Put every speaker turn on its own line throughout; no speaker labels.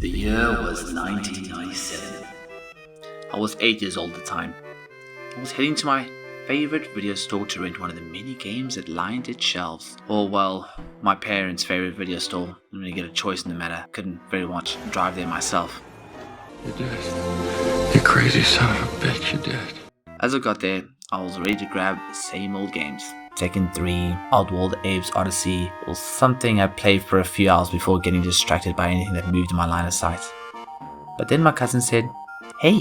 The year was 1997. I was 8 years old at the time. I was heading to my favorite video store to rent one of the many games that lined its shelves. Or, well, my parents' favorite video store. Didn't really get a choice in the matter. Couldn't very much drive there myself.
You did. You crazy son of a bitch, you did.
As I got there, I was ready to grab the same old games. Tekken 3, Oddworld Abe's Odyssey, or something I played for a few hours before getting distracted by anything that moved in my line of sight. But then my cousin said, "Hey,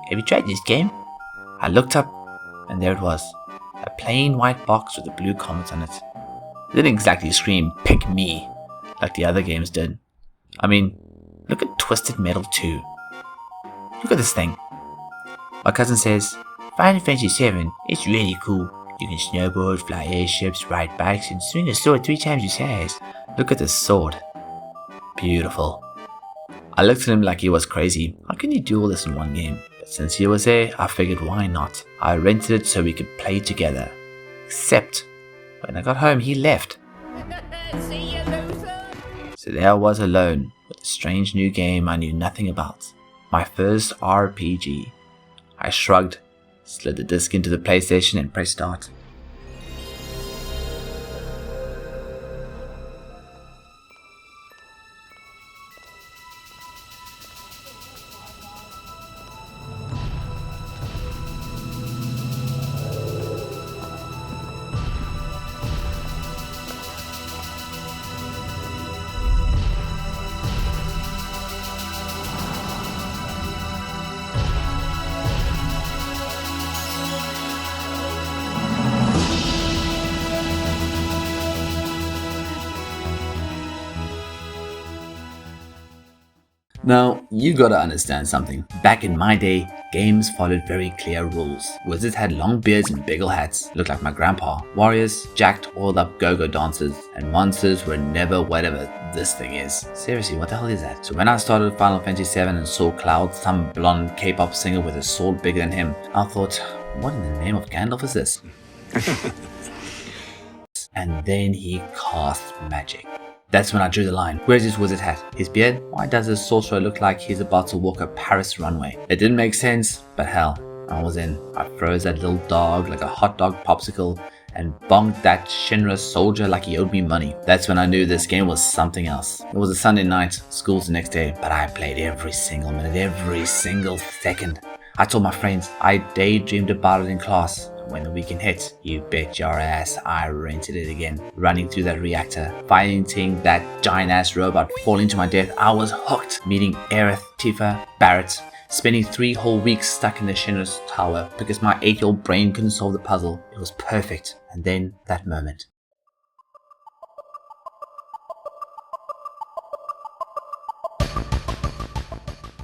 have you tried this game?" I looked up, and there it was. A plain white box with a blue comment on it. It didn't exactly scream, "Pick me," like the other games did. I mean, look at Twisted Metal 2. Look at this thing. My cousin says, "Final Fantasy 7, it's really cool. You can snowboard, fly airships, ride bikes, and swing a sword 3 times your size. Look at this sword. Beautiful." I looked at him like he was crazy. How can you do all this in one game? But since he was there, I figured why not. I rented it so we could play together. Except, when I got home, he left.
See you, loser.
So there I was alone, with a strange new game I knew nothing about. My first RPG. I shrugged, slid the disc into the PlayStation and pressed start. Now, you gotta understand something. Back in my day, games followed very clear rules. Wizards had long beards and big ol' hats, looked like my grandpa. Warriors, jacked, oiled up go-go dancers, and monsters were never whatever this thing is. Seriously, what the hell is that? So when I started Final Fantasy 7 and saw Cloud, some blonde K-pop singer with a sword bigger than him, I thought, what in the name of Gandalf is this? And then he cast magic. That's when I drew the line. Where's his wizard hat? His beard? Why does this sorcerer look like he's about to walk a Paris runway? It didn't make sense, but hell, I was in. I froze that little dog like a hot dog popsicle and bonked that Shinra soldier like he owed me money. That's when I knew this game was something else. It was a Sunday night, school's the next day, but I played every single minute, every single second. I told my friends, I daydreamed about it in class. When the weekend hit, you bet your ass I rented it again. Running through that reactor, fighting that giant ass robot, falling to my death, I was hooked. Meeting Aerith, Tifa, Barrett, spending 3 whole weeks stuck in the Shinra's tower because my 8-year-old brain couldn't solve the puzzle. It was perfect. And then that moment.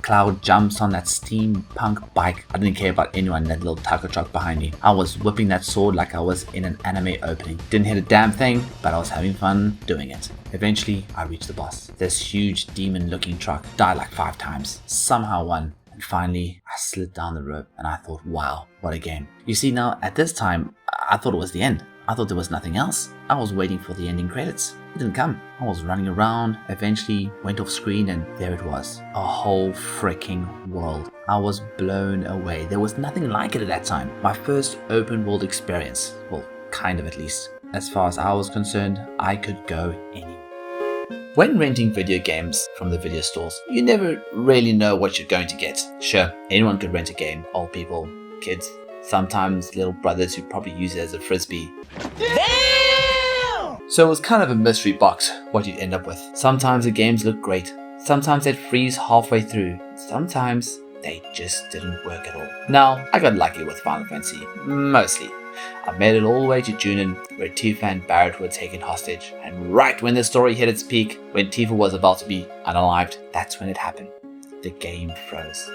Cloud jumps on that steampunk bike. I didn't care about anyone in that little taco truck behind me. I was whipping that sword like I was in an anime opening. Didn't hit a damn thing, but I was having fun doing it. Eventually, I reached the boss. This huge demon-looking truck died like 5 times. Somehow won. And finally, I slid down the rope and I thought, wow, what a game. You see, now at this time, I thought it was the end. I thought there was nothing else. I was waiting for the ending credits. It didn't come. I was running around, eventually went off screen, and there it was. A whole freaking world. I was blown away. There was nothing like it at that time. My first open world experience. Well, kind of at least. As far as I was concerned, I could go anywhere. When renting video games from the video stores, you never really know what you're going to get. Sure, anyone could rent a game. Old people, kids, sometimes little brothers who probably use it as a frisbee.
Damn!
So it was kind of a mystery box what you'd end up with. Sometimes the games looked great. Sometimes they'd freeze halfway through. Sometimes they just didn't work at all. Now, I got lucky with Final Fantasy. Mostly. I made it all the way to Junin, where Tifa and Barrett were taken hostage. And right when the story hit its peak, when Tifa was about to be unalived, that's when it happened. The game froze.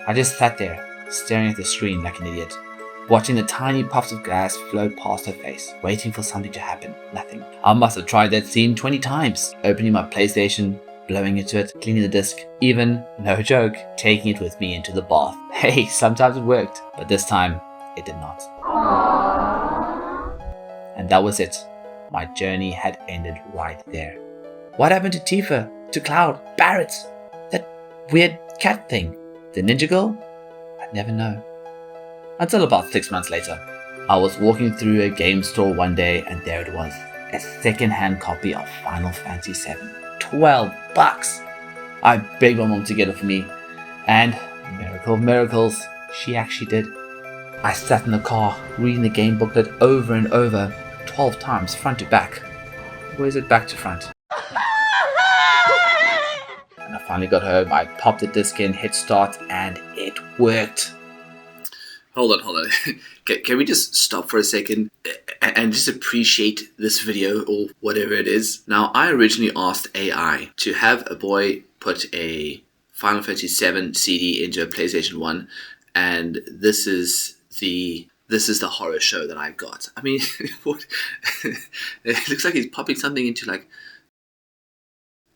I just sat there, staring at the screen like an idiot, watching the tiny puffs of gas float past her face, waiting for something to happen. Nothing. I must have tried that scene 20 times, opening my PlayStation, blowing into it, cleaning the disc, even, no joke, taking it with me into the bath. Hey, sometimes it worked, but this time, it did not. And that was it. My journey had ended right there. What happened to Tifa, to Cloud, Barrett? That weird cat thing. The ninja girl? I'd never know. Until about 6 months later. I was walking through a game store one day and there it was. A second-hand copy of Final Fantasy VII. $12. I begged my mom to get it for me. And, miracle of miracles, she actually did. I sat in the car, reading the game booklet over and over, 12 times, front to back. Or is it back to front? And I finally got home, I popped the disc in, hit start, and it worked. Hold on. Can we just stop for a second and just appreciate this video or whatever it is? Now, I originally asked AI to have a boy put a Final Fantasy VII CD into a PlayStation 1, and this is the horror show that I got. I mean, what? It looks like he's popping something into like,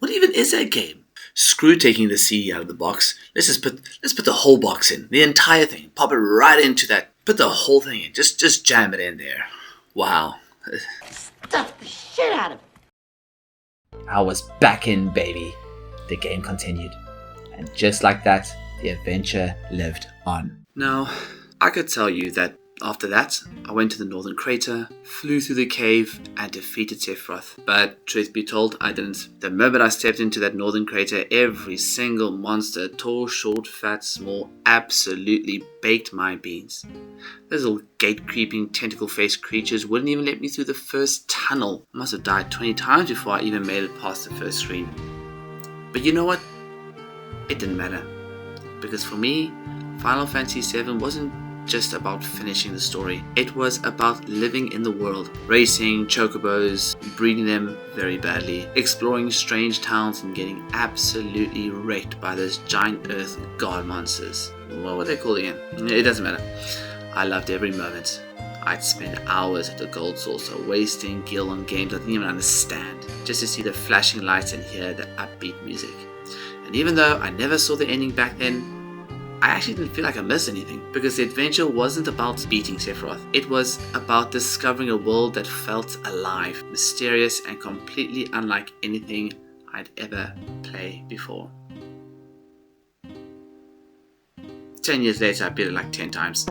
what even is that game? Screw taking the CD out of the box. Let's put the whole box in, the entire thing. Pop it right into that. Put the whole thing in. Just jam it in there. Wow.
Stuff the shit out of it.
I was back in, baby. The game continued, and just like that, the adventure lived on. Now, I could tell you that after that, I went to the Northern Crater, flew through the cave, and defeated Sephiroth. But truth be told, I didn't. The moment I stepped into that Northern Crater, every single monster, tall, short, fat, small, absolutely baked my beans. Those little gate-creeping, tentacle-faced creatures wouldn't even let me through the first tunnel. I must have died 20 times before I even made it past the first screen. But you know what? It didn't matter. Because for me, Final Fantasy VII wasn't just about finishing the story. It was about living in the world, racing chocobos, breeding them very badly, exploring strange towns and getting absolutely wrecked by those giant earth god monsters. What were they called again? It doesn't matter. I loved every moment. I'd spend hours at the Gold Saucer wasting gil on games I didn't even understand, just to see the flashing lights and hear the upbeat music. And even though I never saw the ending back then, I actually didn't feel like I missed anything, because the adventure wasn't about beating Sephiroth. It was about discovering a world that felt alive, mysterious, and completely unlike anything I'd ever played before. 10 years later, I beat it like 10 times.